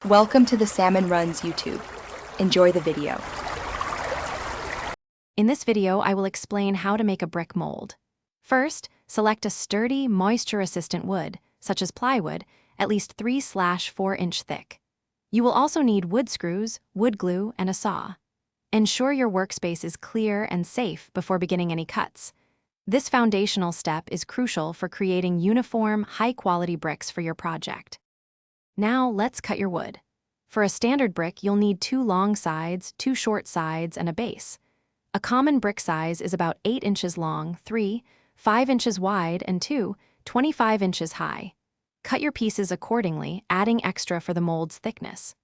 Welcome to the Salmon Runs YouTube. Enjoy the video. In this video, I will explain how to make a brick mold. First, select a sturdy, moisture-resistant wood, such as plywood, at least 3/4 inch thick. You will also need wood screws, wood glue, and a saw. Ensure your workspace is clear and safe before beginning any cuts. This foundational step is crucial for creating uniform, high-quality bricks for your project. Now, let's cut your wood. For a standard brick, you'll need 2 long sides, 2 short sides, and a base. A common brick size is about 8 inches long, 3, 5 inches wide, and 2, 25 inches high. Cut your pieces accordingly, adding extra for the mold's thickness.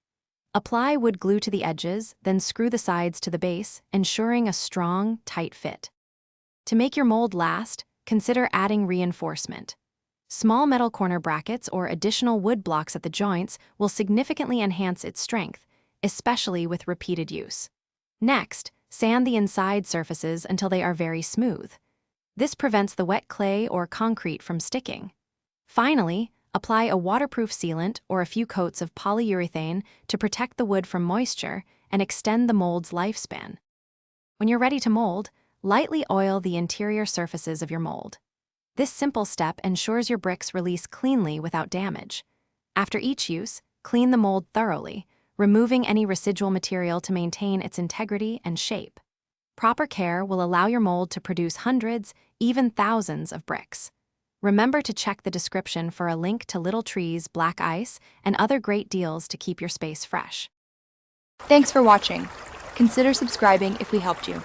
Apply wood glue to the edges, then screw the sides to the base, ensuring a strong, tight fit. To make your mold last, consider adding reinforcement. Small metal corner brackets or additional wood blocks at the joints will significantly enhance its strength, especially with repeated use. Next, sand the inside surfaces until they are very smooth. This prevents the wet clay or concrete from sticking. Finally, apply a waterproof sealant or a few coats of polyurethane to protect the wood from moisture and extend the mold's lifespan. When you're ready to mold, lightly oil the interior surfaces of your mold. This simple step ensures your bricks release cleanly without damage. After each use, clean the mold thoroughly, removing any residual material to maintain its integrity and shape. Proper care will allow your mold to produce hundreds, even thousands of bricks. Remember to check the description for a link to Little Trees, Black Ice, and other great deals to keep your space fresh. Thanks for watching. Consider subscribing if we helped you.